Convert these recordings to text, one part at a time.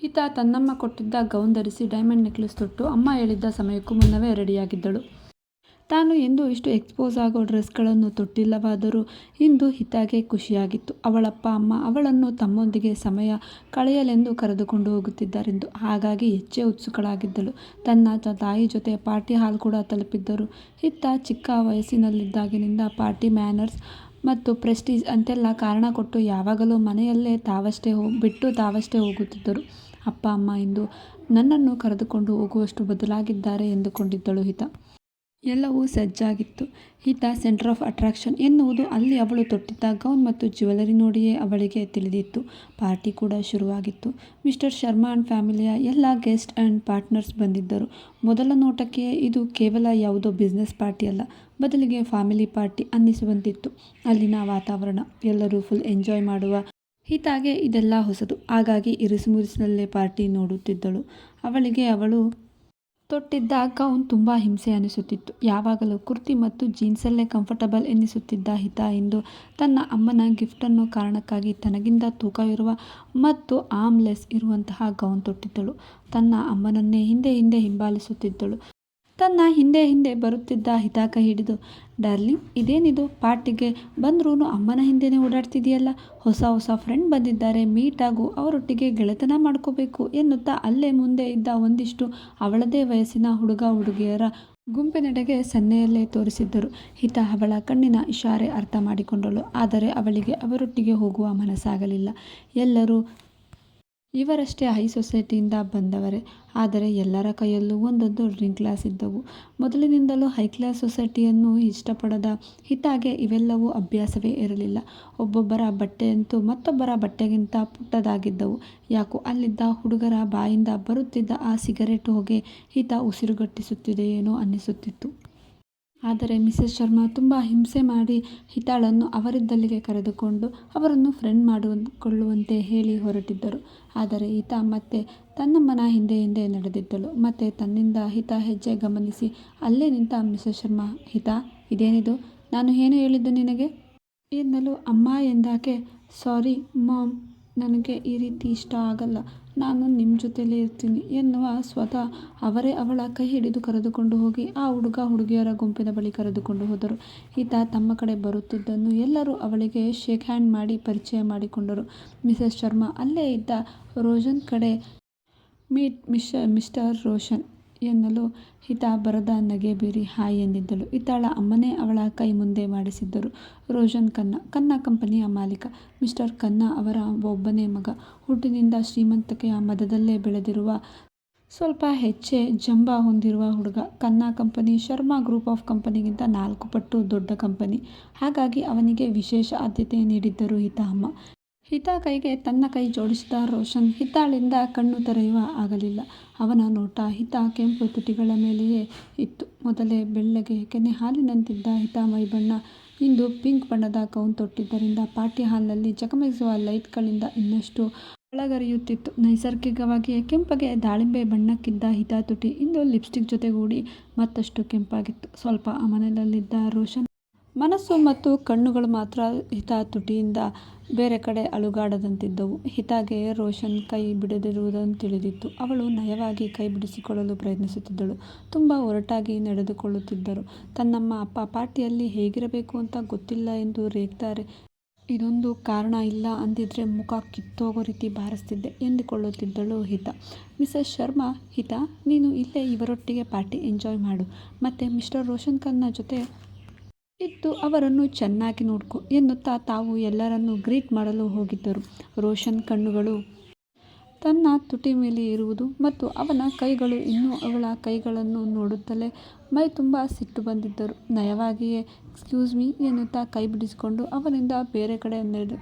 ಹಿತಾ ತನ್ನಮ್ಮ ಕೊಟ್ಟಿದ್ದ ಗೌನ್ ಧರಿಸಿ diamond necklace ತೊಟ್ಟು ಅಮ್ಮ ಹೇಳಿದ್ದ ಸಮಯಕ್ಕೂ ಮುನ್ನವೇ ರೆಡಿಯಾಗಿದ್ದಳು. ತಾನು ಎಂದೂ ಇಷ್ಟು ಎಕ್ಸ್ಪೋಸ್ ಆಗೋ ಡ್ರೆಸ್ಗಳನ್ನು ತೊಟ್ಟಿಲ್ಲವಾದರೂ ಇಂದು ಹಿತಾಗೆ ಖುಷಿಯಾಗಿತ್ತು. ಅವಳಪ್ಪ ಅಮ್ಮ ಅವಳನ್ನು ತಮ್ಮೊಂದಿಗೆ ಸಮಯ ಕಳೆಯಲೆಂದು ಕರೆದುಕೊಂಡು ಹೋಗುತ್ತಿದ್ದರೆಂದು. ಹಾಗಾಗಿ ಹೆಚ್ಚೇ ಉತ್ಸುಕಳಾಗಿದ್ದಳು. ತನ್ನ ತಾಯಿ ಜೊತೆ ಪಾರ್ಟಿ ಹಾಲ್ ಕೂಡ ತಲುಪಿದ್ದರು. ಹಿತಾ ಚಿಕ್ಕ ವಯಸ್ಸಿನಲ್ಲಿದ್ದಾಗಿನಿಂದ ಪಾರ್ಟಿ ಮ್ಯಾನರ್ಸ್ ಮತ್ತು ಪ್ರೆಸ್ಟೀಜ್ ಅಂತೆಲ್ಲ ಕಾರಣ ಕೊಟ್ಟು ಯಾವಾಗಲೂ ಮನೆಯಲ್ಲೇ ತಾವಷ್ಟೇ ಹೋಗುತ್ತಿದ್ದರು. ಅಪ್ಪ ಅಮ್ಮ ಇಂದು ನನ್ನನ್ನು ಕರೆದುಕೊಂಡು ಹೋಗುವಷ್ಟು ಬದಲಾಗಿದ್ದಾರೆ ಎಂದುಕೊಂಡಿದ್ದಳು ಹಿತಾ. ಎಲ್ಲವೂ ಸಜ್ಜಾಗಿತ್ತು. ಹಿತಾ ಸೆಂಟರ್ ಆಫ್ ಅಟ್ರಾಕ್ಷನ್ ಎನ್ನುವುದು ಅಲ್ಲಿ ಅವಳು ತೊಟ್ಟಿದ್ದ ಗೌನ್ ಮತ್ತು ಜ್ಯುವೆಲರಿ ನೋಡಿಯೇ ಅವಳಿಗೆ ತಿಳಿದಿತ್ತು. ಪಾರ್ಟಿ ಕೂಡ ಶುರುವಾಗಿತ್ತು. ಮಿಸ್ಟರ್ ಶರ್ಮಾ ಅಂಡ್ ಫ್ಯಾಮಿಲಿಯ ಎಲ್ಲ ಗೆಸ್ಟ್ ಆ್ಯಂಡ್ ಪಾರ್ಟ್ನರ್ಸ್ ಬಂದಿದ್ದರು. ಮೊದಲ ನೋಟಕ್ಕೆ ಇದು ಕೇವಲ ಯಾವುದೋ ಬಿಸ್ನೆಸ್ ಪಾರ್ಟಿ ಅಲ್ಲ, ಬದಲಿಗೆ ಫ್ಯಾಮಿಲಿ ಪಾರ್ಟಿ ಅನ್ನಿಸುವಂತಿತ್ತು. ಅಲ್ಲಿನ ವಾತಾವರಣ, ಎಲ್ಲರೂ ಫುಲ್ ಎಂಜಾಯ್ ಮಾಡುವ. ಹಿತಾಗೆ ಇದೆಲ್ಲ ಹೊಸದು. ಹಾಗಾಗಿ ಇರಿಸುಮುರುಸಿನಲ್ಲೇ ಪಾರ್ಟಿ ನೋಡುತ್ತಿದ್ದಳು. ಅವಳಿಗೆ ಅವಳು ತೊಟ್ಟಿದ್ದ ಗೌನ್ ತುಂಬ ಹಿಂಸೆ ಅನಿಸುತ್ತಿತ್ತು. ಯಾವಾಗಲೂ ಕುರ್ತಿ ಮತ್ತು ಜೀನ್ಸಲ್ಲೇ ಕಂಫರ್ಟಬಲ್ ಎನ್ನಿಸುತ್ತಿದ್ದ ಹಿತಾ ಇಂದು ತನ್ನ ಅಮ್ಮನ ಗಿಫ್ಟನ್ನು ಕಾರಣಕ್ಕಾಗಿ ತನಗಿಂತ ತೂಕವಿರುವ ಮತ್ತು ಆರ್ಮ್ಲೆಸ್ ಇರುವಂತಹ ಗೌನ್ ತೊಟ್ಟಿದ್ದಳು. ತನ್ನ ಅಮ್ಮನನ್ನೇ ಹಿಂದೆ ಹಿಂಬಾಲಿಸುತ್ತಿದ್ದಳು. ತನ್ನ ಹಿಂದೆ ಬರುತ್ತಿದ್ದ ಹಿತಾ ಕೈ ಹಿಡಿದು, ಡಾರ್ಲಿಂಗ್, ಇದೇನಿದು, ಪಾರ್ಟಿಗೆ ಬಂದ್ರೂ ಅಮ್ಮನ ಹಿಂದೆನೇ ಓಡಾಡ್ತಿದೆಯಲ್ಲ, ಹೊಸ ಫ್ರೆಂಡ್ ಬಂದಿದ್ದಾರೆ, ಮೀಟ್ ಆಗು, ಅವರೊಟ್ಟಿಗೆ ಗೆಳೆತನ ಮಾಡ್ಕೋಬೇಕು ಎನ್ನುತ್ತಾ ಅಲ್ಲೇ ಮುಂದೆ ಇದ್ದ ಒಂದಿಷ್ಟು ಅವಳದೇ ವಯಸ್ಸಿನ ಹುಡುಗ ಹುಡುಗಿಯರ ಗುಂಪಿನೆಡೆಗೆ ಸನ್ನೆಯಲ್ಲೇ ತೋರಿಸಿದ್ದರು. ಹಿತಾ ಅವಳ ಕಣ್ಣಿನ ಇಶಾರೆ ಅರ್ಥ ಮಾಡಿಕೊಂಡಳು. ಆದರೆ ಅವಳಿಗೆ ಅವರೊಟ್ಟಿಗೆ ಹೋಗುವ ಮನಸ್ಸಾಗಲಿಲ್ಲ. ಎಲ್ಲರೂ ಇವರಷ್ಟೇ ಹೈ ಸೊಸೈಟಿಯಿಂದ ಬಂದವರೇ. ಆದರೆ ಎಲ್ಲರ ಕೈಯಲ್ಲೂ ಒಂದೊಂದು ಡ್ರಿಂಕ್ ಗ್ಲಾಸ್ ಇದ್ದವು. ಮೊದಲಿನಿಂದಲೂ ಹೈ ಕ್ಲಾಸ್ ಸೊಸೈಟಿಯನ್ನು ಇಷ್ಟಪಡದ ಹಿತಾಗೆ ಇವೆಲ್ಲವೂ ಅಭ್ಯಾಸವೇ ಇರಲಿಲ್ಲ. ಒಬ್ಬೊಬ್ಬರ ಬಟ್ಟೆಯಂತೂ ಮತ್ತೊಬ್ಬರ ಬಟ್ಟೆಗಿಂತ ಪುಟ್ಟದಾಗಿದ್ದವು. ಯಾಕೋ ಅಲ್ಲಿದ್ದ ಹುಡುಗರ ಬಾಯಿಂದ ಬರುತ್ತಿದ್ದ ಆ ಸಿಗರೇಟ್ ಹೊಗೆ ಹಿತಾ ಉಸಿರುಗಟ್ಟಿಸುತ್ತಿದೆಯೇನೋ ಅನ್ನಿಸುತ್ತಿತ್ತು. ಆದರೆ ಮಿಸೆಸ್ ಶರ್ಮಾ ತುಂಬ ಹಿಂಸೆ ಮಾಡಿ ಹಿತಾಳನ್ನು ಅವರಿದ್ದಲ್ಲಿಗೆ ಕರೆದುಕೊಂಡು ಅವರನ್ನು ಫ್ರೆಂಡ್ ಮಾಡಿಕೊಳ್ಳುವಂತೆ ಹೇಳಿ ಹೊರಟಿದ್ದರು. ಆದರೆ ಹಿತಾ ಮತ್ತೆ ತನ್ನಮ್ಮನ ಹಿಂದೆ ನಡೆದಿದ್ದಳು. ಮತ್ತೆ ತನ್ನಿಂದ ಹಿತಾ ಹೆಜ್ಜೆ ಗಮನಿಸಿ ಅಲ್ಲೇ ನಿಂತ ಮಿಸೆಸ್ ಶರ್ಮಾ, ಹಿತಾ, ಇದೇನಿದು, ನಾನು ಏನು ಹೇಳಿದ್ದು ನಿನಗೆ ಎನ್ನಲು ಅಮ್ಮ ಎಂದಾಕೆ, ಸಾರಿ ಮಾಮ್, ನನಗೆ ಈ ರೀತಿ ಇಷ್ಟ ಆಗಲ್ಲ, ನಾನು ನಿಮ್ಮ ಜೊತೆಲೇ ಇರ್ತೀನಿ ಎನ್ನುವ ಸ್ವತಃ ಅವರೇ ಅವಳ ಕೈ ಹಿಡಿದು ಕರೆದುಕೊಂಡು ಹೋಗಿ ಆ ಹುಡುಗ ಹುಡುಗಿಯರ ಗುಂಪಿನ ಬಳಿ ಕರೆದುಕೊಂಡು ಹೋದರು. ಹಿತಾ ತಮ್ಮ ಕಡೆ ಬರುತ್ತಿದ್ದನ್ನು ಎಲ್ಲರೂ ಅವಳಿಗೆ ಶೇಕ್ ಹ್ಯಾಂಡ್ ಮಾಡಿ ಪರಿಚಯ ಮಾಡಿಕೊಂಡರು. ಮಿಸೆಸ್ ಶರ್ಮಾ ಅಲ್ಲೇ ಇದ್ದ ರೋಷನ್ ಕಡೆ ಮೀಟ್ ಮಿಸ್ಟರ್ ರೋಷನ್ ಎನ್ನಲು ಹಿತಾ ಬರದ ನಗೆ ಬೀರಿ ಹಾಯ್ ಎಂದಿದ್ದಳು. ಹಿತಾಳ ಅಮ್ಮನೇ ಅವಳ ಕೈ ಮುಂದೆ ಮಾಡಿಸಿದ್ದರು. ರೋಷನ್ ಖನ್ನಾ ಕಂಪನಿಯ ಮಾಲೀಕ. ಮಿಸ್ಟರ್ ಖನ್ನಾ ಅವರ ಒಬ್ಬನೇ ಮಗ. ಹುಟ್ಟಿನಿಂದ ಶ್ರೀಮಂತಿಕೆಯ ಮದದಲ್ಲೇ ಬೆಳೆದಿರುವ, ಸ್ವಲ್ಪ ಹೆಚ್ಚೇ ಜಂಬ ಹೊಂದಿರುವ ಹುಡುಗ. Khanna company Sharma group of ಕಂಪನಿಗಿಂತ 4 ಪಟ್ಟು ದೊಡ್ಡ ಕಂಪನಿ. ಹಾಗಾಗಿ ಅವನಿಗೆ ವಿಶೇಷ ಆದ್ಯತೆ ನೀಡಿದ್ದರು ಹಿತಾ ಅಮ್ಮ. ಹಿತಾ ಕೈಗೆ ತನ್ನ ಕೈ ಜೋಡಿಸಿದ ರೋಷನ್ ಹಿತಾಳಿಂದ ಕಣ್ಣು ತೆರೆಯುವ ಆಗಲಿಲ್ಲ. ಅವನ ನೋಟ ಹಿತಾ ಕೆಂಪು ತುಟಿಗಳ ಮೇಲೆಯೇ ಇತ್ತು. ಮೊದಲೇ ಬೆಳ್ಳಗೆ ಕೆನೆ ಹಾಲಿನಂತಿದ್ದ ಹಿತಾ ಮೈಬಣ್ಣ ಇಂದು ಪಿಂಕ್ ಬಣ್ಣದ ಗೌನ್ ತೊಟ್ಟಿದ್ದರಿಂದ ಪಾರ್ಟಿ ಹಾಲ್ನಲ್ಲಿ ಜಗಮಗಿಸುವ ಲೈಟ್ಗಳಿಂದ ಇನ್ನಷ್ಟು ಬೆಳಗರಿಯುತ್ತಿತ್ತು. ನೈಸರ್ಗಿಕವಾಗಿಯೇ ಕೆಂಪಗೆ ದಾಳಿಂಬೆ ಬಣ್ಣಕ್ಕಿದ್ದ ಹಿತಾ ತುಟಿ ಇಂದು ಲಿಪ್ಸ್ಟಿಕ್ ಜೊತೆಗೂಡಿ ಮತ್ತಷ್ಟು ಕೆಂಪಾಗಿತ್ತು. ಸ್ವಲ್ಪ ಅಮನದಲ್ಲಿದ್ದ ರೋಷನ್ ಮನಸ್ಸು ಮತ್ತು ಕಣ್ಣುಗಳು ಮಾತ್ರ ಹಿತಾ ತುಟಿಯಿಂದ ಬೇರೆ ಕಡೆ ಅಲುಗಾಡದಂತಿದ್ದವು. ಹಿತಾಗೆ ರೋಷನ್ ಕೈ ಬಿಡದಿರುವುದನ್ನು ತಿಳಿದಿತ್ತು. ಅವಳು ನಯವಾಗಿ ಕೈ ಬಿಡಿಸಿಕೊಳ್ಳಲು ಪ್ರಯತ್ನಿಸುತ್ತಿದ್ದಳು. ತುಂಬ ಒರಟಾಗಿ ನಡೆದುಕೊಳ್ಳುತ್ತಿದ್ದರು. ತನ್ನಮ್ಮ ಅಪ್ಪ ಪಾರ್ಟಿಯಲ್ಲಿ ಹೇಗಿರಬೇಕು ಅಂತ ಗೊತ್ತಿಲ್ಲ ಎಂದು ರೇಗ್ತಾರೆ. ಇದೊಂದು ಕಾರಣ, ಇಲ್ಲ ಅಂದಿದ್ರೆ ಮುಖ ಕಿತ್ತೋಗೋ ರೀತಿ ಬಾರಿಸ್ತಿದ್ದೆ ಎಂದುಕೊಳ್ಳುತ್ತಿದ್ದಳು ಹಿತಾ. ಮಿಸೆಸ್ ಶರ್ಮಾ, ಹಿತಾ, ನೀನು ಇಲ್ಲೇ ಇವರೊಟ್ಟಿಗೆ ಪಾರ್ಟಿ ಎಂಜಾಯ್ ಮಾಡು, ಮತ್ತೆ ಮಿಸ್ಟರ್ ರೋಷನ್ ಖನ್ನಾ ಜೊತೆ ಇದ್ದು ಅವರನ್ನು ಚೆನ್ನಾಗಿ ನೋಡ್ಕೊ ಎನ್ನುತ್ತಾ ತಾವು ಎಲ್ಲರನ್ನೂ ಗ್ರೀಟ್ ಮಾಡಲು ಹೋಗಿದ್ದರು. ರೋಷನ್ ಕಣ್ಣುಗಳು ತನ್ನ ತುಟಿ ಮೇಲೆ ಇರುವುದು ಮತ್ತು ಅವನ ಕೈಗಳು ಇನ್ನೂ ಅವಳ ಕೈಗಳನ್ನು ನೋಡುತ್ತಲೇ ಮೈ ತುಂಬ ಸಿಟ್ಟು ಬಂದಿದ್ದರು. ನಯವಾಗಿಯೇ ಎಕ್ಸ್ಕ್ಯೂಸ್ ಮೀ ಎನ್ನುತ್ತಾ ಕೈ ಬಿಡಿಸಿಕೊಂಡು ಅವನಿಂದ ಬೇರೆ ಕಡೆ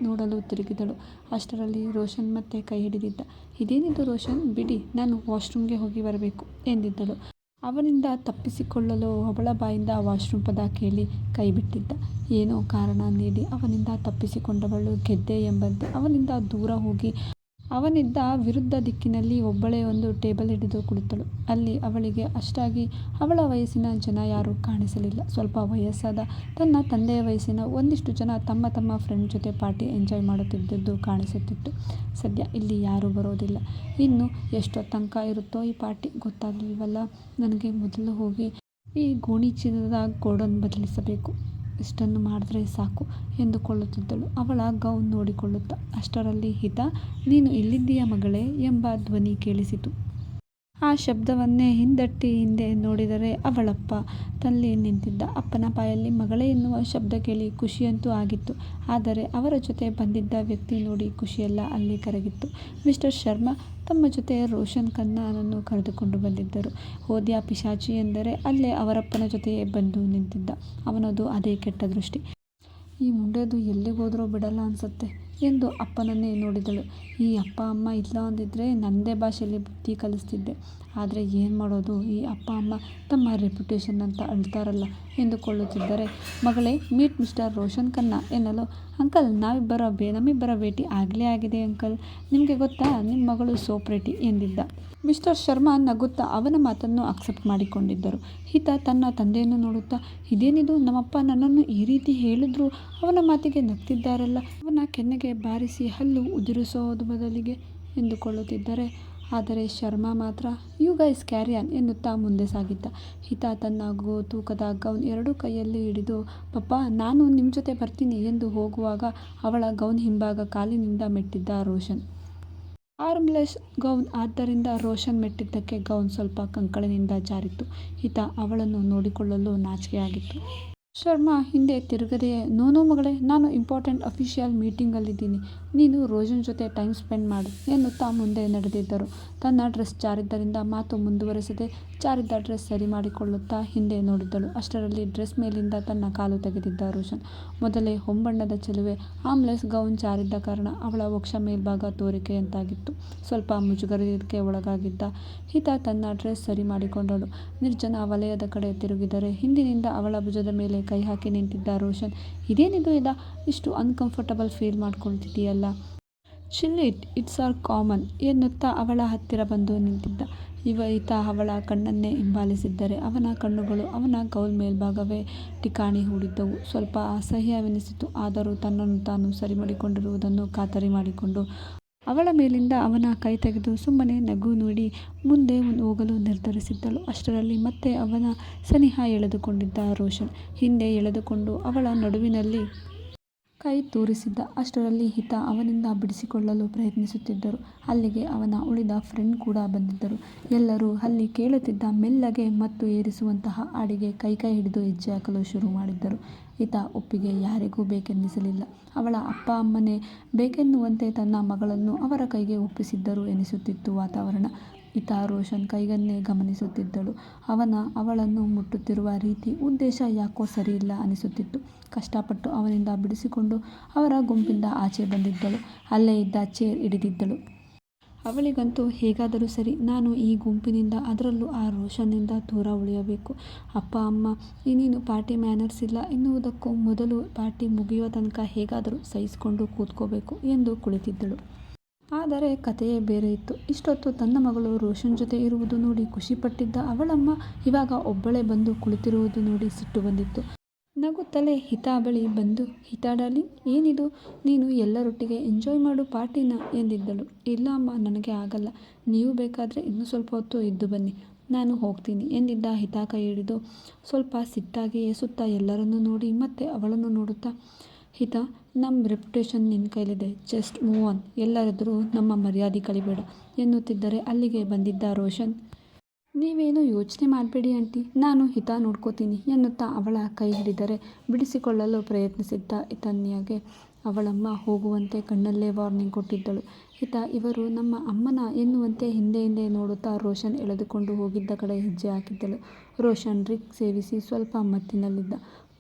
ನೋಡಲು ತಿರುಗಿದಳು. ಅಷ್ಟರಲ್ಲಿ ರೋಷನ್ ಮತ್ತೆ ಕೈ ಹಿಡಿದಿದ್ದ. ಇದೇನಿದು ರೋಷನ್, ಬಿಡಿ, ನಾನು ವಾಶ್ರೂಮ್ಗೆ ಹೋಗಿ ಬರಬೇಕು ಎಂದಿದ್ದಳು. ಅವನಿಂದ ತಪ್ಪಿಸಿಕೊಳ್ಳಲು ಅವಳ ಬಾಯಿಂದ ವಾಶ್ರೂಮ್ ಪದ ಕೇಳಿ ಕೈ ಬಿಟ್ಟಿದ್ದ. ಏನೋ ಕಾರಣ ನೀಡಿ ಅವನಿಂದ ತಪ್ಪಿಸಿಕೊಂಡವಳು ಗೆದ್ದೆ ಎಂಬಂತೆ ಅವನಿಂದ ದೂರ ಹೋಗಿ ಅವನಿದ್ದ ವಿರುದ್ಧ ದಿಕ್ಕಿನಲ್ಲಿ ಒಬ್ಬಳೇ ಒಂದು ಟೇಬಲ್ ಹಿಡಿದು ಕುಳಿತಳು. ಅಲ್ಲಿ ಅವಳಿಗೆ ಅಷ್ಟಾಗಿ ಅವಳ ವಯಸ್ಸಿನ ಜನ ಯಾರೂ ಕಾಣಿಸಲಿಲ್ಲ. ಸ್ವಲ್ಪ ವಯಸ್ಸಾದ ತನ್ನ ತಂದೆಯ ವಯಸ್ಸಿನ ಒಂದಿಷ್ಟು ಜನ ತಮ್ಮ ತಮ್ಮ ಫ್ರೆಂಡ್ ಜೊತೆ ಪಾರ್ಟಿ ಎಂಜಾಯ್ ಮಾಡುತ್ತಿದ್ದದ್ದು ಕಾಣಿಸುತ್ತಿತ್ತು. ಸದ್ಯ ಇಲ್ಲಿ ಯಾರೂ ಬರೋದಿಲ್ಲ. ಇನ್ನು ಎಷ್ಟೊತ್ತಂಕ ಇರುತ್ತೋ ಈ ಪಾರ್ಟಿ ಗೊತ್ತಾಗಲಿಲ್ವಲ್ಲ. ನನಗೆ ಮೊದಲು ಹೋಗಿ ಈ ಗೋಣಿ ಚೀಲದ ಗೋಡನ್ ಬದಲಿಸಬೇಕು. ಇಷ್ಟನ್ನು ಮಾಡಿದ್ರೆ ಸಾಕು ಎಂದುಕೊಳ್ಳುತ್ತಿದ್ದಳು ಅವಳ ಗೌನ್ ನೋಡಿಕೊಳ್ಳುತ್ತಾ. ಅಷ್ಟರಲ್ಲಿ ಹಿತ, ನೀನು ಇಲ್ಲಿದ್ದೀಯ ಮಗಳೇ ಎಂಬ ಧ್ವನಿ ಕೇಳಿಸಿತು. ಆ ಶಬ್ದವನ್ನೇ ಹಿಂದಟ್ಟಿ ಹಿಂದೆ ನೋಡಿದರೆ ಅವಳಪ್ಪ ತಲ್ಲಿ ನಿಂತಿದ್ದ. ಅಪ್ಪನ ಬಾಯಲ್ಲಿ ಮಗಳೇ ಎನ್ನುವ ಶಬ್ದ ಕೇಳಿ ಖುಷಿಯಂತೂ ಆಗಿತ್ತು. ಆದರೆ ಅವರ ಜೊತೆ ಬಂದಿದ್ದ ವ್ಯಕ್ತಿ ನೋಡಿ ಖುಷಿಯೆಲ್ಲ ಅಲ್ಲಿ ಕರಗಿತ್ತು. ಮಿಸ್ಟರ್ ಶರ್ಮಾ ತಮ್ಮ ಜೊತೆ ರೋಷನ್ ಖನ್ನಾನನ್ನು ಕರೆದುಕೊಂಡು ಬಂದಿದ್ದರು. ಹೋದ್ಯಾ ಪಿಶಾಚಿ ಎಂದರೆ ಅಲ್ಲೇ ಅವರಪ್ಪನ ಜೊತೆಯೇ ಬಂದು ನಿಂತಿದ್ದ. ಅವನದು ಅದೇ ಕೆಟ್ಟ ದೃಷ್ಟಿ. ಈ ಮುಂಡೆದು ಎಲ್ಲಿಗೋದ್ರೂ ಬಿಡಲ್ಲ ಅನ್ಸತ್ತೆ ಎಂದು ಅಪ್ಪನನ್ನೇ ನೋಡಿದಳು. ಈ ಅಪ್ಪ ಅಮ್ಮ ಇಲ್ಲ ಅಂದಿದ್ರೆ ನನ್ನದೇ ಭಾಷೆಯಲ್ಲಿ ಬುದ್ಧಿ ಕಲಿಸ್ತಿದ್ದೆ. ಆದರೆ ಏನು ಮಾಡೋದು, ಈ ಅಪ್ಪ ಅಮ್ಮ ತಮ್ಮ ರೆಪ್ಯುಟೇಷನ್ ಅಂತ ಎಂದುಕೊಳ್ಳುತ್ತಿದ್ದರೆ ಮಗಳೇ, ಮೀಟ್ ಮಿಸ್ಟರ್ ರೋಷನ್ ಖನ್ನಾ ಎನ್ನಲು, ಅಂಕಲ್ ನಮ್ಮಿಬ್ಬರ ಭೇಟಿ ಆಗಲೇ ಆಗಿದೆ ಅಂಕಲ್. ನಿಮಗೆ ಗೊತ್ತಾ, ನಿಮ್ಮ ಮಗಳು ಸೋ ಪ್ರೆಟಿ ಎಂದಿದ್ದ. ಮಿಸ್ಟರ್ ಶರ್ಮಾ ನಗುತ್ತಾ ಅವನ ಮಾತನ್ನು ಅಕ್ಸೆಪ್ಟ್ ಮಾಡಿಕೊಂಡಿದ್ದರು. ಹಿತ ತನ್ನ ತಂದೆಯನ್ನು ನೋಡುತ್ತಾ, ಇದೇನಿದು, ನಮ್ಮಪ್ಪ ನನ್ನನ್ನು ಈ ರೀತಿ ಹೇಳಿದ್ರು ಅವನ ಮಾತಿಗೆ ನಗ್ತಿದ್ದಾರಲ್ಲ, ಅವನ ಕೆನ್ನೆಗೆ ಬಾರಿಸಿ ಹಲ್ಲು ಉದುರಿಸೋದು ಬದಲಿಗೆ ಎಂದುಕೊಳ್ಳುತ್ತಿದ್ದರೆ, ಆದರೆ ಶರ್ಮಾ ಮಾತ್ರ ಯು ಗೈಸ್ ಕ್ಯಾರಿ ಆನ್ ಎನ್ನುತ್ತಾ ಮುಂದೆ ಸಾಗಿದ್ದ. ಹಿತ ತನ್ನ ತೂಕದ ಗೌನ್ ಎರಡೂ ಕೈಯಲ್ಲಿ ಹಿಡಿದು, ಪಪ್ಪಾ ನಾನು ನಿಮ್ಮ ಜೊತೆ ಬರ್ತೀನಿ ಎಂದು ಹೋಗುವಾಗ ಅವಳ ಗೌನ್ ಹಿಂಭಾಗ ಕಾಲಿನಿಂದ ಮೆಟ್ಟಿದ್ದ ರೋಷನ್. ಆರ್ಮ್ಲೆಸ್ ಗೌನ್ ಆದ್ದರಿಂದ ರೋಷನ್ ಮೆಟ್ಟಿದ್ದಕ್ಕೆ ಗೌನ್ ಸ್ವಲ್ಪ ಕಂಕಳಿನಿಂದ ಜಾರಿತ್ತು. ಹಿತ ಅವಳನ್ನು ನೋಡಿಕೊಳ್ಳಲು ನಾಚಿಕೆಯಾಗಿತ್ತು. ಶರ್ಮಾ ಹಿಂದೆ ತಿರುಗದೆಯೇ, ನೋ ಮಗಳೇ, ನಾನು ಇಂಪಾರ್ಟೆಂಟ್ ಅಫಿಷಿಯಲ್ ಮೀಟಿಂಗಲ್ಲಿದ್ದೀನಿ. ನೀನು ರೋಷನ್ ಜೊತೆ ಟೈಮ್ ಸ್ಪೆಂಡ್ ಮಾಡು ಎನ್ನುತ್ತಾ ಮುಂದೆ ನಡೆದಿದ್ದರು. ತನ್ನ ಡ್ರೆಸ್ ಜಾರಿದ್ದರಿಂದ ಮಾತು ಮುಂದುವರೆಸದೆ ಜಾರಿದ್ದ ಡ್ರೆಸ್ ಸರಿ ಮಾಡಿಕೊಳ್ಳುತ್ತಾ ಹಿಂದೆ ನೋಡಿದ್ದಳು. ಅಷ್ಟರಲ್ಲಿ ಡ್ರೆಸ್ ಮೇಲಿಂದ ತನ್ನ ಕಾಲು ತೆಗೆದಿದ್ದ ರೋಷನ್. ಮೊದಲೇ ಹೊಂಬಣ್ಣದ ಚೆಲುವೆ ಆರ್ಮ್ಲೆಸ್ ಗೌನ್ ಜಾರಿದ್ದ ಕಾರಣ ಅವಳ ವಕ್ಷ ಮೇಲ್ಭಾಗ ತೋರಿಕೆಯಂತಾಗಿತ್ತು. ಸ್ವಲ್ಪ ಮುಜುಗರಕ್ಕೆ ಒಳಗಾಗಿದ್ದ ಹಿತ ತನ್ನ ಡ್ರೆಸ್ ಸರಿ ಮಾಡಿಕೊಂಡಳು. ನಿರ್ಜನ ವಲಯದ ಕಡೆ ತಿರುಗಿದರೆ ಹಿಂದಿನಿಂದ ಅವಳ ಭುಜದ ಮೇಲೆ ಕೈ ಹಾಕಿ ನಿಂತಿದ್ದ ರೋಷನ್. ಇದೇನಿದು ಇಷ್ಟು ಅನ್ಕಂಫರ್ಟಬಲ್ ಫೀಲ್ ಮಾಡ್ಕೊಳ್ತಿದೀಯಲ್ಲ, ಚಿಲ್ ಇಟ್ಸ್ ಆರ್ ಕಾಮನ್ ಎನ್ನುತ್ತಾ ಅವಳ ಹತ್ತಿರ ಬಂದು ನಿಂತಿದ್ದ. ಈತ ಅವಳ ಕಣ್ಣನ್ನೇ ಹಿಂಬಾಲಿಸಿದ್ದರೆ ಅವನ ಕಣ್ಣುಗಳು ಅವನ ಗೌನ್ ಮೇಲ್ಭಾಗವೇ ಠಿಕಾಣಿ ಹೂಡಿದ್ದವು. ಸ್ವಲ್ಪ ಅಸಹ್ಯವೆನಿಸಿತು. ಆದರೂ ತನ್ನನ್ನು ತಾನು ಸರಿ ಮಾಡಿಕೊಂಡಿರುವುದನ್ನು ಖಾತರಿ ಮಾಡಿಕೊಂಡು ಅವಳ ಮೇಲಿಂದ ಅವನ ಕೈ ತೆಗೆದು ಸುಮ್ಮನೆ ನಗು ನೀಡಿ ಮುಂದೆ ಹೋಗಲು ನಿರ್ಧರಿಸಿದ್ದಳು. ಅಷ್ಟರಲ್ಲಿ ಮತ್ತೆ ಅವನ ಸನಿಹ ಎಳೆದುಕೊಂಡಿದ್ದ ರೋಷನ್ ಹಿಂದೆ ಎಳೆದುಕೊಂಡು ಅವಳ ನಡುವಿನಲ್ಲಿ ಕೈ ತೂರಿಸಿದ್ದ. ಅಷ್ಟರಲ್ಲಿ ಹಿತ ಅವನಿಂದ ಬಿಡಿಸಿಕೊಳ್ಳಲು ಪ್ರಯತ್ನಿಸುತ್ತಿದ್ದರು. ಅಲ್ಲಿಗೆ ಅವನ ಉಳಿದ ಫ್ರೆಂಡ್ ಕೂಡ ಬಂದಿದ್ದರು. ಎಲ್ಲರೂ ಅಲ್ಲಿ ಕೇಳುತ್ತಿದ್ದ ಮೆಲ್ಲಗೆ ಮತ್ತು ಏರಿಸುವಂತಹ ಹಾಡಿಗೆ ಕೈ ಹಿಡಿದು ಹೆಜ್ಜೆ ಹಾಕಲು ಶುರು ಮಾಡಿದ್ದರು. ಹಿತ ಒಪ್ಪಿಗೆ ಯಾರಿಗೂ ಬೇಕೆನ್ನಿಸಲಿಲ್ಲ. ಅವಳ ಅಪ್ಪ ಅಮ್ಮನೇ ಬೇಕೆನ್ನುವಂತೆ ತನ್ನ ಮಗಳನ್ನು ಅವರ ಕೈಗೆ ಒಪ್ಪಿಸಿದ್ದರು ಎನಿಸುತ್ತಿತ್ತು ವಾತಾವರಣ. ಹಿತ ರೋಷನ್ ಕೈಗನ್ನೇ ಗಮನಿಸುತ್ತಿದ್ದಳು. ಅವಳನ್ನು ಮುಟ್ಟುತ್ತಿರುವ ರೀತಿ, ಉದ್ದೇಶ ಯಾಕೋ ಸರಿಯಿಲ್ಲ ಅನಿಸುತ್ತಿತ್ತು. ಕಷ್ಟಪಟ್ಟು ಅವನಿಂದ ಬಿಡಿಸಿಕೊಂಡು ಅವರ ಗುಂಪಿಂದ ಆಚೆ ಬಂದಿದ್ದಳು. ಅಲ್ಲೇ ಇದ್ದ ಚೇರ್ ಹಿಡಿದಿದ್ದಳು. ಅವಳಿಗಂತೂ ಹೇಗಾದರೂ ಸರಿ, ನಾನು ಈ ಗುಂಪಿನಿಂದ, ಅದರಲ್ಲೂ ಆ ರೋಷನ್ನಿಂದ ದೂರ ಉಳಿಯಬೇಕು. ಅಪ್ಪ ಅಮ್ಮ ಇನ್ನೇನು ಪಾರ್ಟಿ ಮ್ಯಾನರ್ಸ್ ಇಲ್ಲ ಎನ್ನುವುದಕ್ಕೂ ಮೊದಲು ಪಾರ್ಟಿ ಮುಗಿಯುವ ತನಕ ಹೇಗಾದರೂ ಸಹಿಸಿಕೊಂಡು ಕೂತ್ಕೋಬೇಕು ಎಂದು ಕುಳಿತಿದ್ದಳು. ಆದರೆ ಕಥೆಯೇ ಬೇರೆ ಇತ್ತು. ಇಷ್ಟೊತ್ತು ತನ್ನ ಮಗಳು ರೋಷನ್ ಜೊತೆ ಇರುವುದು ನೋಡಿ ಖುಷಿಪಟ್ಟಿದ್ದ ಅವಳಮ್ಮ ಇವಾಗ ಒಬ್ಬಳೇ ಬಂದು ಕುಳಿತಿರುವುದು ನೋಡಿ ಸಿಟ್ಟು ಬಂದಿತ್ತು. ನಗುತ್ತಲೇ ಹಿತ ಬಳಿ ಬಂದು, ಹಿತ ಡಾರ್ಲಿಂಗ್, ಏನಿದು, ನೀನು ಎಲ್ಲರೊಟ್ಟಿಗೆ ಎಂಜಾಯ್ ಮಾಡು ಪಾರ್ಟಿನ ಎಂದಿದ್ದಳು. ಇಲ್ಲ ಅಮ್ಮ, ನನಗೆ ಆಗಲ್ಲ, ನೀವು ಬೇಕಾದರೆ ಇನ್ನೂ ಸ್ವಲ್ಪ ಹೊತ್ತು ಇದ್ದು ಬನ್ನಿ, ನಾನು ಹೋಗ್ತೀನಿ ಎಂದಿದ್ದ ಹಿತ ಕೈ ಹಿಡಿದು ಸ್ವಲ್ಪ ಸಿಟ್ಟಾಗಿಯೇ ಸುತ್ತ ಎಲ್ಲರನ್ನೂ ನೋಡಿ ಮತ್ತೆ ಅವಳನ್ನು ನೋಡುತ್ತಾ, ಹಿತ, ನಮ್ಮ ರೆಪ್ಯುಟೇಷನ್ ನಿನ್ನ ಕೈಲಿದೆ, ಜಸ್ಟ್ ಮೂವ್ ಆನ್, ಎಲ್ಲರೆದುರು ನಮ್ಮ ಮರ್ಯಾದೆ ಕಳಿಬೇಡ ಎನ್ನುತ್ತಿದ್ದರೆ ಅಲ್ಲಿಗೆ ಬಂದಿದ್ದ ರೋಷನ್, ನೀವೇನು ಯೋಚನೆ ಮಾಡಬೇಡಿ ಆಂಟಿ, ನಾನು ಹಿತ ನೋಡ್ಕೋತೀನಿ ಎನ್ನುತ್ತಾ ಅವಳ ಕೈ ಹಿಡಿದರೆ ಬಿಡಿಸಿಕೊಳ್ಳಲು ಪ್ರಯತ್ನಿಸಿದ್ದ ಹಿತನ್ಯಗೆ ಅವಳಮ್ಮ ಹೋಗುವಂತೆ ಕಣ್ಣಲ್ಲೇ ವಾರ್ನಿಂಗ್ ಕೊಟ್ಟಿದ್ದಳು. ಹಿತ ಇವರು ನಮ್ಮ ಅಮ್ಮನ ಎನ್ನುವಂತೆ ಹಿಂದೆ ಹಿಂದೆ ನೋಡುತ್ತಾ ರೋಷನ್ ಎಳೆದುಕೊಂಡು ಹೋಗಿದ್ದ ಕಡೆ ಹೆಜ್ಜೆ ಹಾಕಿದ್ದಳು. ರೋಷನ್ ಡ್ರಿಂಕ್ ಸೇವಿಸಿ ಸ್ವಲ್ಪ ಮತ್ತಿನಲ್ಲಿದ್ದ.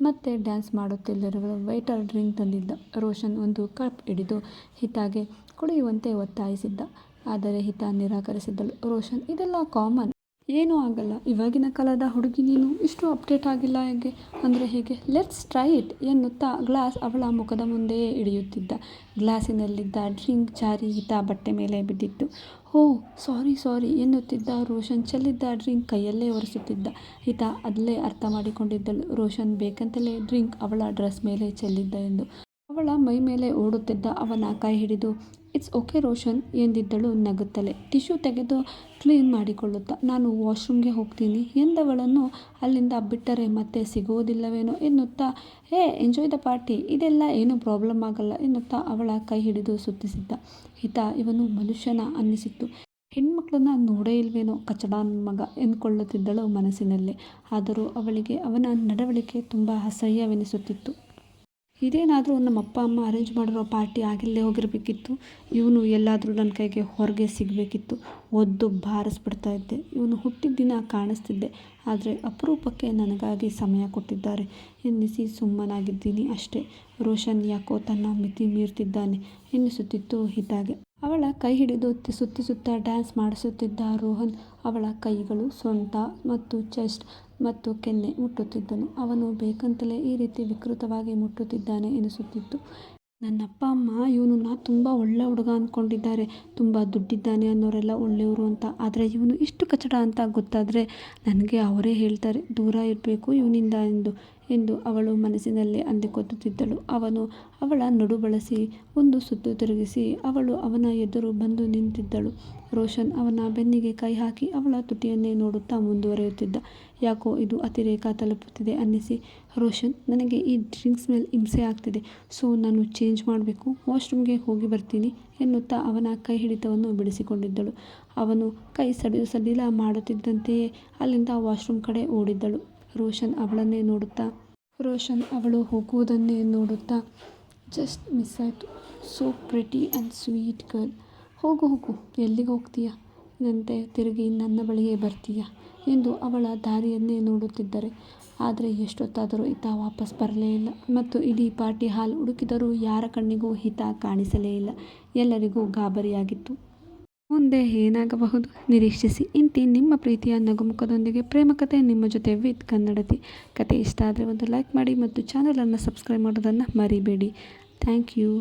ಮತ್ತೆ ಡ್ಯಾನ್ಸ್ ಮಾಡುತ್ತಿಲ್ಲರುವ ವೈಟರ್ ಡ್ರಿಂಕ್ ತಂದಿದ್ದ. ರೋಷನ್ ಒಂದು ಕಪ್ ಹಿಡಿದು ಹಿತಾಗೆ ಕುಡಿಯುವಂತೆ ಒತ್ತಾಯಿಸಿದ್ದ. ಆದರೆ ಹಿತ ನಿರಾಕರಿಸಿದ್ದಳು. ರೋಷನ್, ಇದೆಲ್ಲ ಕಾಮನ್, ಏನೂ ಆಗಲ್ಲ, ಇವಾಗಿನ ಕಾಲದ ಹುಡುಗಿ ನೀನು ಇಷ್ಟು ಅಪ್ಡೇಟ್ ಆಗಿಲ್ಲ ಹೇಗೆ ಅಂದರೆ ಹೇಗೆ, ಲೆಟ್ಸ್ ಟ್ರೈ ಇಟ್ ಎನ್ನುತ್ತಾ ಗ್ಲಾಸ್ ಅವಳ ಮುಖದ ಮುಂದೆಯೇ ಹಿಡಿಯುತ್ತಿದ್ದ. ಗ್ಲಾಸಿನಲ್ಲಿದ್ದ ಡ್ರಿಂಕ್ ಜಾರಿ ಹಿತ ಬಟ್ಟೆ ಮೇಲೆ ಬಿದ್ದಿತ್ತು. ಓ ಸಾರಿ ಎನ್ನುತ್ತಿದ್ದ ರೋಷನ್ ಚೆಲ್ಲಿದ್ದ ಡ್ರಿಂಕ್ ಕೈಯಲ್ಲೇ ಒರೆಸುತ್ತಿದ್ದ. ಹಿತ ಅಲ್ಲೇ ಅರ್ಥ ಮಾಡಿಕೊಂಡಿದ್ದಳು ರೋಷನ್ ಬೇಕಂತಲೇ ಡ್ರಿಂಕ್ ಅವಳ ಡ್ರೆಸ್ ಮೇಲೆ ಚೆಲ್ಲಿದ್ದ ಎಂದು. ಅವಳ ಮೈ ಮೇಲೆ ಓಡುತ್ತಿದ್ದ ಅವನ ಕೈ ಹಿಡಿದು ಇಟ್ಸ್ ಓಕೆ ರೋಷನ್ ಎಂದಿದ್ದಳು ನಗುತ್ತಲೇ, ಟಿಶ್ಯೂ ತೆಗೆದು ಕ್ಲೀನ್ ಮಾಡಿಕೊಳ್ಳುತ್ತಾ. ನಾನು ವಾಶ್ರೂಮ್ಗೆ ಹೋಗ್ತೀನಿ ಎಂದವಳನ್ನು ಅಲ್ಲಿಂದ ಬಿಟ್ಟರೆ ಮತ್ತೆ ಸಿಗುವುದಿಲ್ಲವೇನೋ ಎನ್ನುತ್ತಾ ಎಂಜಾಯ್ ದ ಪಾರ್ಟಿ, ಇದೆಲ್ಲ ಏನೂ ಪ್ರಾಬ್ಲಮ್ ಆಗಲ್ಲ ಎನ್ನುತ್ತಾ ಅವಳ ಕೈ ಹಿಡಿದು ಸುತ್ತಿಸಿದ್ದ. ಹಿತ ಇವನು ಮನುಷ್ಯನ ಅನ್ನಿಸಿತ್ತು. ಹೆಣ್ಮಕ್ಳನ್ನ ನೋಡೇ ಇಲ್ವೇನೋ ಕಚಡ ನನ್ನ ಮಗ ಎಂದುಕೊಳ್ಳುತ್ತಿದ್ದಳು ಮನಸ್ಸಿನಲ್ಲೇ. ಆದರೂ ಅವಳಿಗೆ ಅವನ ನಡವಳಿಕೆ ತುಂಬ ಅಸಹ್ಯವೆನಿಸುತ್ತಿತ್ತು. ಇದೇನಾದರೂ ನಮ್ಮ ಅಪ್ಪ ಅಮ್ಮ ಅರೇಂಜ್ ಮಾಡಿರೋ ಪಾರ್ಟಿ ಆಗಿಲ್ಲೇ ಹೋಗಿರಬೇಕಿತ್ತು. ಇವನು ಎಲ್ಲಾದರೂ ನನ್ನ ಕೈಗೆ ಹೊರಗೆ ಸಿಗಬೇಕಿತ್ತು. ಒದ್ದು ಬಾರಿಸ್ಬಿಡ್ತಾ ಇದ್ದೆ. ಇವನು ಹುಟ್ಟಿದ ದಿನ ಕಾಣಿಸ್ತಿದ್ದೆ. ಆದರೆ ಅಪರೂಪಕ್ಕೆ ನನಗಾಗಿ ಸಮಯ ಕೊಟ್ಟಿದ್ದಾರೆ ಎನ್ನಿಸಿ ಸುಮ್ಮನಾಗಿದ್ದೀನಿ ಅಷ್ಟೇ. ರೋಷನ್ ಯಾಕೋ ತನ್ನ ಮಿತಿ ಮೀರ್ತಿದ್ದಾನೆ ಎನ್ನಿಸುತ್ತಿತ್ತು ಹಿತಾಗೆ. ಅವಳ ಕೈ ಹಿಡಿದು ಸುತ್ತಿ ಡ್ಯಾನ್ಸ್ ಮಾಡಿಸುತ್ತಿದ್ದ ರೋಹನ್ ಅವಳ ಕೈಗಳು, ಸೊಂಟ ಮತ್ತು ಚೆಸ್ಟ್ ಮತ್ತು ಕೆನ್ನೆ ಮುಟ್ಟುತ್ತಿದ್ದನು. ಅವನು ಬೇಕಂತಲೇ ಈ ರೀತಿ ವಿಕೃತವಾಗಿ ಮುಟ್ಟುತ್ತಿದ್ದಾನೆ ಎನಿಸುತ್ತಿತ್ತು. ನನ್ನ ಅಪ್ಪ ಅಮ್ಮ ಇವನನ್ನ ತುಂಬ ಒಳ್ಳೆ ಹುಡುಗ ಅಂದ್ಕೊಂಡಿದ್ದಾರೆ. ತುಂಬ ದುಡ್ಡಿದ್ದಾನೆ ಅನ್ನೋರೆಲ್ಲ ಒಳ್ಳೆಯವರು ಅಂತ. ಆದರೆ ಇವನು ಇಷ್ಟು ಕಚಡ ಅಂತ ಗೊತ್ತಾದರೆ ನನಗೆ ಅವರೇ ಹೇಳ್ತಾರೆ ದೂರ ಇರಬೇಕು ಇವನಿಂದ ಎಂದು ಅವಳು ಮನಸ್ಸಿನಲ್ಲೇ ಅಂದುಕೊಳ್ಳುತ್ತಿದ್ದಳು. ಅವನು ಅವಳ ನಡು ಬಳಸಿ ಒಂದು ಸುತ್ತು ತಿರುಗಿಸಿ ಅವಳು ಅವನ ಎದುರು ಬಂದು ನಿಂತಿದ್ದಳು. ರೋಷನ್ ಅವನ ಬೆನ್ನಿಗೆ ಕೈ ಹಾಕಿ ಅವಳ ತುಟಿಯನ್ನೇ ನೋಡುತ್ತಾ ಮುಂದುವರಿಯುತ್ತಿದ್ದ. ಯಾಕೋ ಇದು ಅತಿರೇಕ ತಲುಪುತ್ತಿದೆ ಅನ್ನಿಸಿ, ರೋಷನ್ ನನಗೆ ಈ ಡ್ರಿಂಕ್ಸ್ ಮೇಲೆ ಹಿಂಸೆ ಆಗ್ತಿದೆ, ಸೊ ನಾನು ಚೇಂಜ್ ಮಾಡಬೇಕು, ವಾಶ್ರೂಮ್ಗೆ ಹೋಗಿ ಬರ್ತೀನಿ ಎನ್ನುತ್ತಾ ಅವನ ಕೈ ಹಿಡಿತವನ್ನು ಬಿಡಿಸಿಕೊಂಡಿದ್ದಳು. ಅವನು ಕೈ ಸಡಿಲ ಮಾಡುತ್ತಿದ್ದಂತೆಯೇ ಅಲ್ಲಿಂದ ವಾಶ್ರೂಮ್ ಕಡೆ ಓಡಿದ್ದಳು. ರೋಷನ್ ಅವಳು ಹೋಗುವುದನ್ನೇ ನೋಡುತ್ತಾ ಜಸ್ಟ್ ಮಿಸ್ ಆಯಿತು, so pretty and sweet girl, ಹೋಗು ಎಲ್ಲಿಗೆ ಹೋಗ್ತೀಯಾ, ನಂತೆ ತಿರುಗಿ ನನ್ನ ಬಳಿಯೇ ಬರ್ತೀಯಾ ಎಂದು ಅವಳ ದಾರಿಯನ್ನೇ ನೋಡುತ್ತಿದ್ದರೆ. ಆದರೆ ಎಷ್ಟೊತ್ತಾದರೂ ಹಿತ ವಾಪಸ್ ಬರಲೇ ಇಲ್ಲ ಮತ್ತು ಇಡೀ ಪಾರ್ಟಿ ಹಾಲ್ ಹುಡುಕಿದರೂ ಯಾರ ಕಣ್ಣಿಗೂ ಹಿತ ಕಾಣಿಸಲೇ ಇಲ್ಲ. ಎಲ್ಲರಿಗೂ ಗಾಬರಿಯಾಗಿತ್ತು. ಮುಂದೆ ಏನಾಗಬಹುದು ನಿರೀಕ್ಷಿಸಿ. ಇಂತಿ ನಿಮ್ಮ ಪ್ರೀತಿಯ ನಗುಮುಖದೊಂದಿಗೆ ಪ್ರೇಮಕತೆ ನಿಮ್ಮ ಜೊತೆ ವಿತ್ ಕನ್ನಡತಿ. ಕತೆ ಇಷ್ಟ ಆದರೆ ಒಂದು ಲೈಕ್ ಮಾಡಿ ಮತ್ತು ಚಾನಲನ್ನು ಸಬ್ಸ್ಕ್ರೈಬ್ ಮಾಡೋದನ್ನು ಮರಿಬೇಡಿ. Thank you.